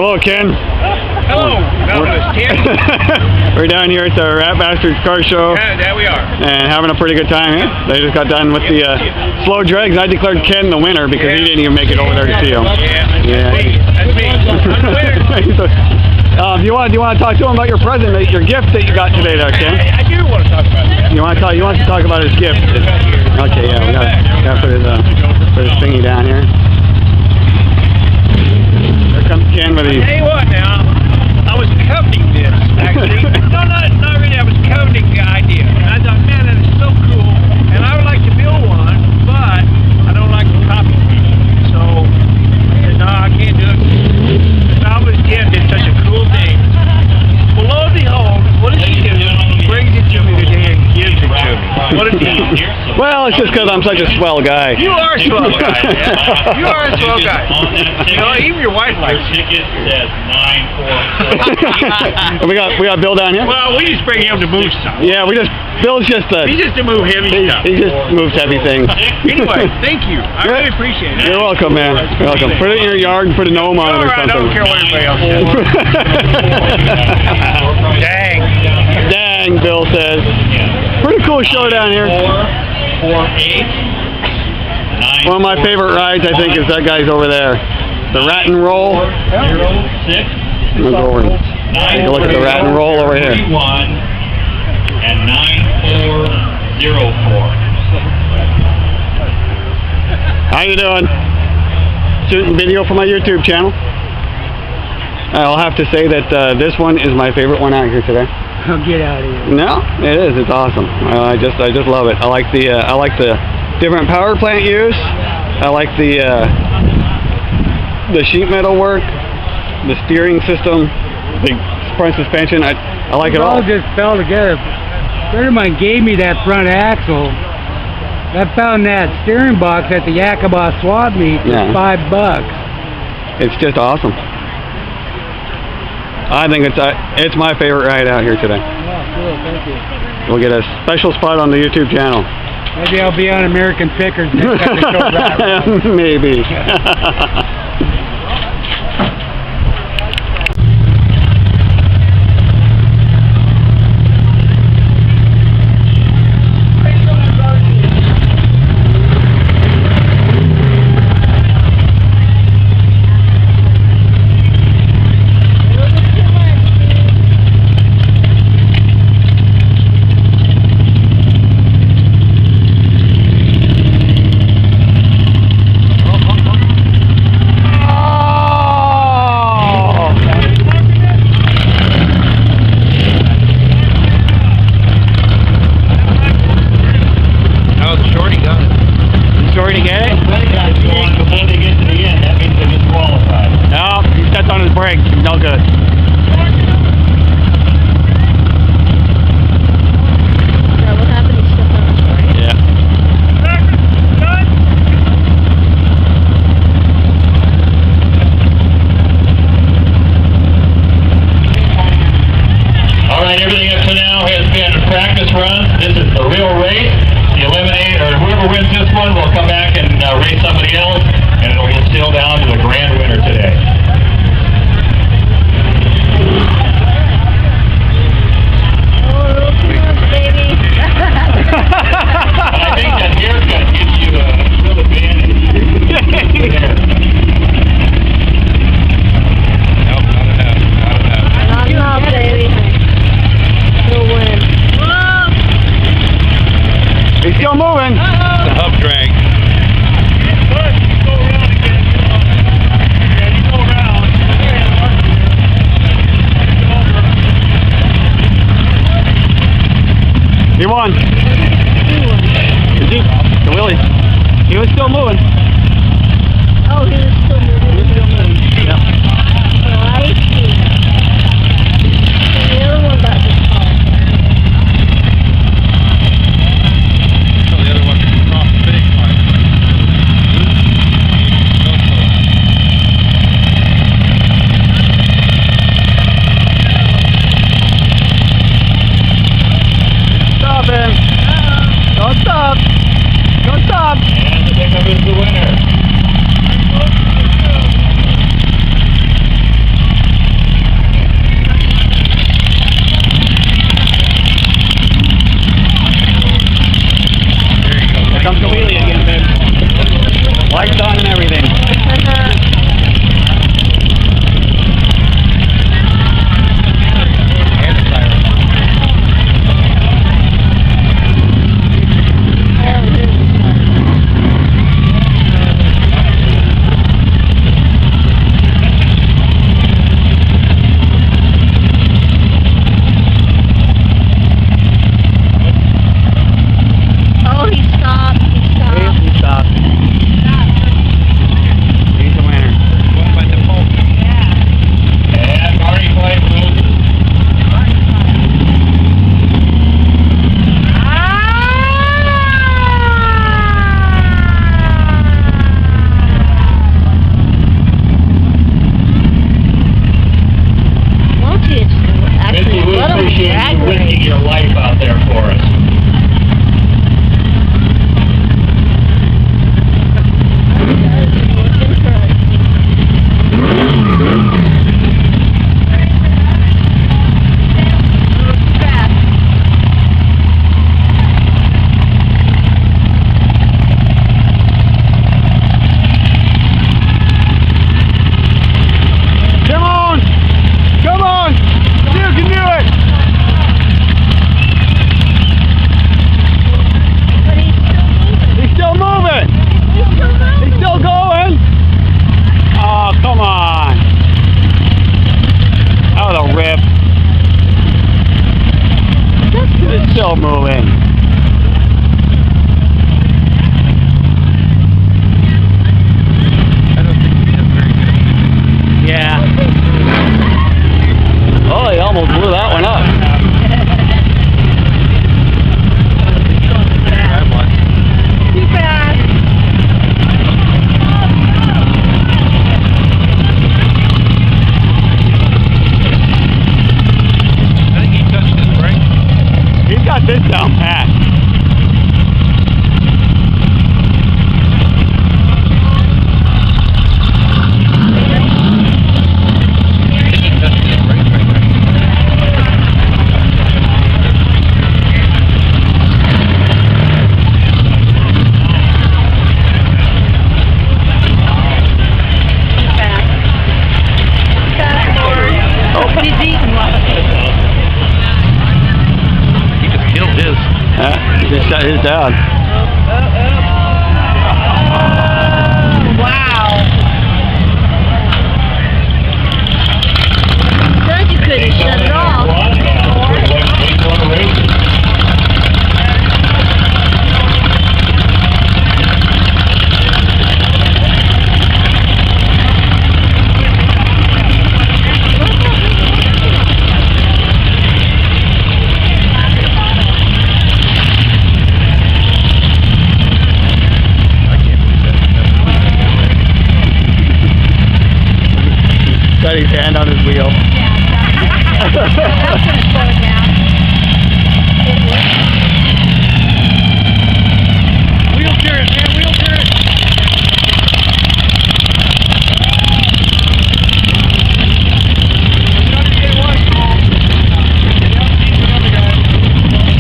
Hello, Ken. Hello, Melvin's Ken. We're down here at the Rat Bastards car show. Yeah, there we are. And having a pretty good time here. They just got done with the slow dregs. I declared Ken the winner because he didn't even make it over there to see him. Yeah, that's me. I'm the winner. Do you want to talk to him about your present, your gift that you got today, there, Ken? I do want to talk about that. You want to talk about his gift? Okay, yeah, we got to put his thingy down here. There comes Ken with his. Tell you what, now I was coveting this actually. No, not really. I was coveting the idea. And I thought, man, that is so cool, and I would like to build one, but I don't like to copy people. So I said, no, I can't do it. Melvin's Ken did such a cool thing. Well, lo and behold, what does he do? He brings it to me today and gives it to me. What a deal. Well, it's just because I'm such a swell guy. You are a swell guy. Yeah. You are a swell guy. You know, even your wife likes it. Ticket says 944. we got Bill down here. Well, we just bring him to move stuff. Yeah, Bill's just He's just to move heavy stuff. he just moves heavy things. Anyway, thank you. I really appreciate it. You're welcome, man. You're welcome. Put it in your yard and put a gnome on it or All right, something. I don't care what anybody else says. Dang, Bill says. Pretty cool show down here. 448. One of my favorite rides, I think, is that guy's over there. The Rat and Roll. 06. We'll go over and take a look at the Rat and Roll over here. 31 and 9404. How you doing? Shooting video for my YouTube channel. I'll have to say that this one is my favorite one out here today. Oh, get out of here. No, it is. It's awesome. I just love it. I like the different power plant use. I like the sheet metal work, the steering system, the front suspension. I like it all. It all just fell together. A friend of mine gave me that front axle. I found that steering box at the Yakima swap meet for $5. It's just awesome. I think it's my favorite ride out here today. Oh, cool. Thank you. We'll get a special spot on the YouTube channel. Maybe I'll be on American Pickers next time we show that. Maybe. No good. Yeah, what happened? He stepped on his brake? Yeah. All right, everything up to now has been a practice run. This is the real race. The eliminator, or whoever wins this one, will come back and race somebody else, and it'll get sealed down to the grand winner today. I think that haircut gives you a real advantage. Nope, not enough. Not enough, baby. He'll win. He's still moving. The hub drag. He won. The Willie. He was still moving. Oh, he was still moving. Yeah. Oh, I see. The other one got disqualified. So the other one across the finish line. Stop him. Don't stop. Don't stop. And the pickup is the winner. Lights on and everything. Oh, he stopped. He stopped. He stopped. He's the winner. Going by default. And Marty Clay loses. Won't you actually Mitzi, we let him appreciate drag you risking race? your life out there for us. Come on! Come on! You can do it! But he's still moving. He's still moving! He's still moving. He's still going! Oh, come on! That was a rip. It's still moving. I don't think he does very good. Yeah. Oh, he almost blew that one up. Too fast. I think he touched his brake. He's got this down pat. He touched his brake right there. Oh, he's eating one. He just killed his. He just shut his down. Wow. Said you couldn't shut it off. Got his hand on his wheel. That's gonna slow it down. Wheelchair it, man, wheelchair it.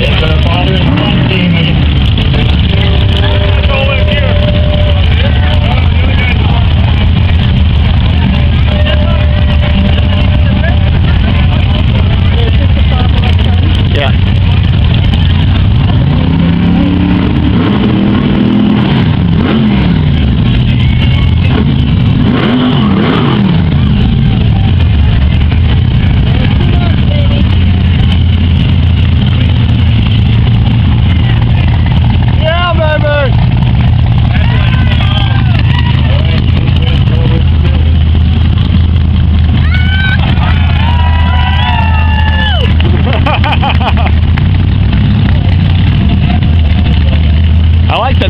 It's a father and son team.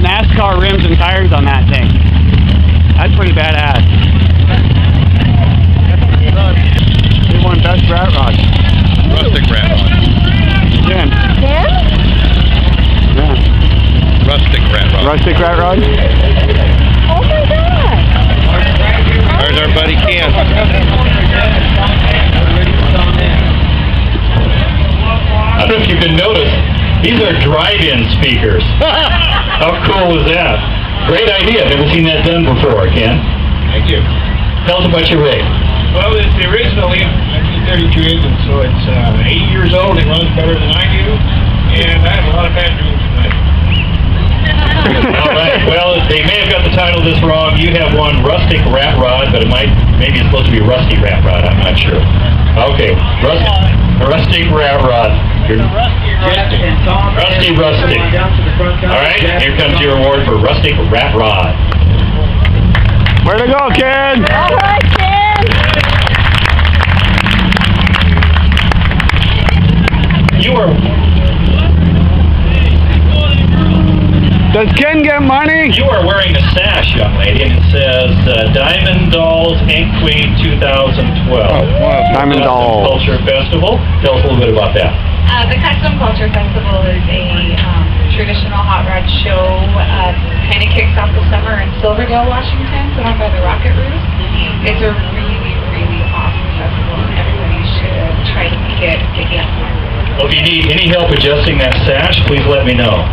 NASCAR rims and tires on that thing. That's pretty badass. They won best rat rod. Rustic rat rod. Again. Then? Yeah. Rustic rat rod. Rustic rat rod? Oh my god. There's our buddy Ken. I don't know if you can notice, these are drive-in speakers. How cool is that? Great idea. Never seen that done before, Ken. Thank you. Tell us about your rig. Well, it's originally 1932 engine, so it's 80 years old. It runs better than I do, and I have a lot of bad dreams tonight. All right. Well, they may have got the title of this wrong. You have one rustic rat rod, but maybe it's supposed to be rusty rat rod. I'm not sure. Okay. Rustic rat rod. Rusty. All right. Here comes your award for rustic rat rod. Where to go, kid? All right, Ken. You are. Does Ken get money? You are wearing a sash, young lady, and it says Diamond Dolls Ink Queen 2012. Diamond Dolls Culture Festival. Tell us a little bit about that. The Custom Culture Festival is a traditional hot rod show. Kind of kicks off the summer in Silverdale, Washington, put on by the Rocket Roost. It's a really, really awesome festival, and everybody should try to get tickets. Well, if you need any help adjusting that sash, please let me know.